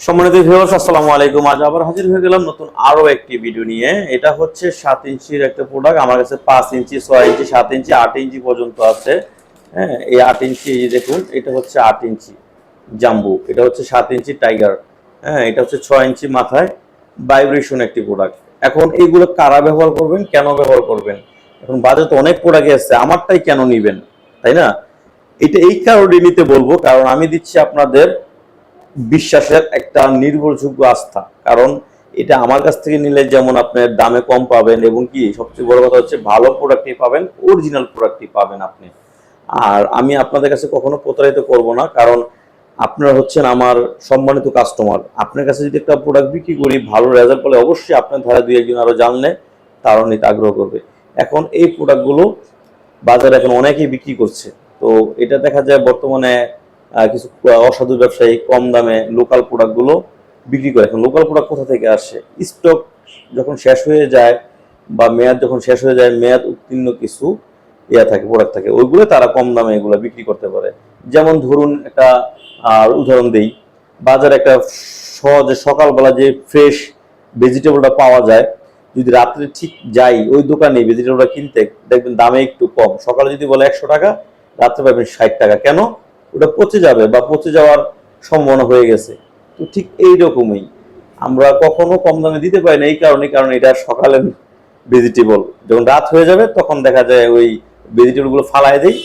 সম্মানিত ভিউয়ার্স, আসসালামু আলাইকুম। আজ আবার হাজির হয়ে গেলাম নতুন আরো একটি ভিডিও নিয়ে। এটা হচ্ছে 7 ইঞ্চির একটা প্রোডাক্ট। আমার কাছে 5 ইঞ্চি, 6 ইঞ্চি, 7 ইঞ্চি, 8 ইঞ্চি পর্যন্ত আছে। হ্যাঁ, এই 8 ইঞ্চি এই দেখুন, এটা হচ্ছে 8 ইঞ্চি জাম্বু, এটা হচ্ছে 7 ইঞ্চি টাইগার, হ্যাঁ, এটা হচ্ছে 6 ইঞ্চি মাথায় ভাইব্রেশন একটি প্রোডাক্ট। এখন এইগুলো কারা ব্যবহার করবেন, কেন ব্যবহার করবেন? এখন বাজারে তো অনেক প্রোডাক্ট আছে, আমারটাই কেন নিবেন, তাই না? এটা এই কারণে নিতে বলবো, কারণ আমি দিচ্ছি আপনাদের বিশ্বাসের একটা নির্ভরযোগ্য আস্থা। কারণ এটা আমার কাছ থেকে নিলে যেমন আপনার দামে কম পাবেন, এবং কি সবচেয়ে বড় কথা হচ্ছে ভালো প্রোডাক্টই পাবেন, অরিজিনাল প্রোডাক্টই পাবেন আপনি। আর আমি আপনাদের কাছে কখনো প্রতারিত করব না, কারণ আপনারা হচ্ছেন আমার সম্মানিত কাস্টমার। আপনার কাছে যদি একটা প্রোডাক্ট বিক্রি করি, ভালো রেজাল্ট পেলে অবশ্যই আপনার ধারা দুই একজন আরো জানলে তারও নিতে আগ্রহ করবে। এখন এই প্রোডাক্টগুলো বাজারে এখন অনেকেই বিক্রি করছে। তো এটা দেখা যায় বর্তমানে কিছু অসাধু ব্যবসায়ী কম দামে লোকাল প্রোডাক্টগুলো বিক্রি করে। এখন লোকাল প্রোডাক্ট কোথা থেকে আসে? স্টক যখন শেষ হয়ে যায় বা মেয়াদ যখন শেষ হয়ে যায়, মেয়াদ উত্তীর্ণ কিছু থাকে, প্রোডাক্ট থাকে, ওইগুলো তারা কম দামে এগুলো বিক্রি করতে পারে। যেমন ধরুন একটা উদাহরণ দেই, বাজারে একটা সহজে সকালবেলা যে ফ্রেশ ভেজিটেবলটা পাওয়া যায়, যদি রাত্রে ঠিক যাই ওই দোকানে ভেজিটেবলটা কিনতে, দেখবেন দামে একটু কম। সকালে যদি বলে 100 টাকা, রাত্রে পাবেন 60 টাকা। কেন? ওটা পচে যাবে বা পচে যাওয়ার সম্ভাবনা হয়ে গেছে। তো ঠিক এইরকমই আমরা কখনো কম দামে দিতে পারি না, এই কারণে, কারণ এটা সকালে ভেজিটেবল, যখন রাত হয়ে যাবে তখন দেখা যায় ওই ভেজিটেবলগুলো ফালাই দেই,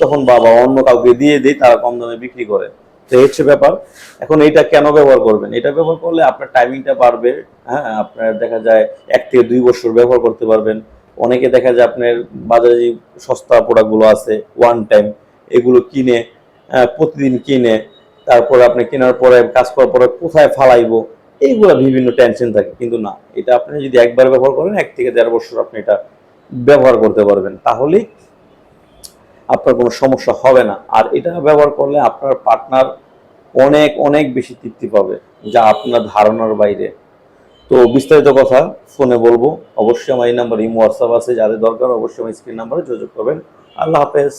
তখন বাবা অন্য কাউকে দিয়ে দেই, তারা কম দামে বিক্রি করে। তো এই হচ্ছে ব্যাপার। এখন এইটা কেন ব্যবহার করবেন? এটা ব্যবহার করলে আপনার টাইমিংটা বাড়বে। হ্যাঁ, আপনার দেখা যায় 1 থেকে 2 বছর ব্যবহার করতে পারবেন। অনেকে দেখা যায় আপনার বাজারে যে সস্তা প্রোডাক্টগুলো আছে ওয়ান টাইম, এগুলো কিনে প্রতিদিন কিনে, তারপরে আপনি কেনার পরে কাজ করার পরে কোথায় ফালাইবো, এইগুলো বিভিন্ন টেনশন থাকে। কিন্তু না, এটা আপনি যদি একবার ব্যবহার করেন 1 থেকে 1.5 বছর আপনি এটা ব্যবহার করতে পারবেন, তাহলেই আপনার কোনো সমস্যা হবে না। আর এটা ব্যবহার করলে আপনার পার্টনার অনেক অনেক বেশি তৃপ্তি পাবে, যা আপনার ধারণার বাইরে। তো বিস্তারিত কথা ফোনে বলবো। অবশ্যই আমার এই নাম্বার ইমো হোয়াটসঅ্যাপ আছে, যাদের দরকার অবশ্যই আমার স্ক্রিন নাম্বারে যোগাযোগ করবেন। আল্লাহ হাফেজ।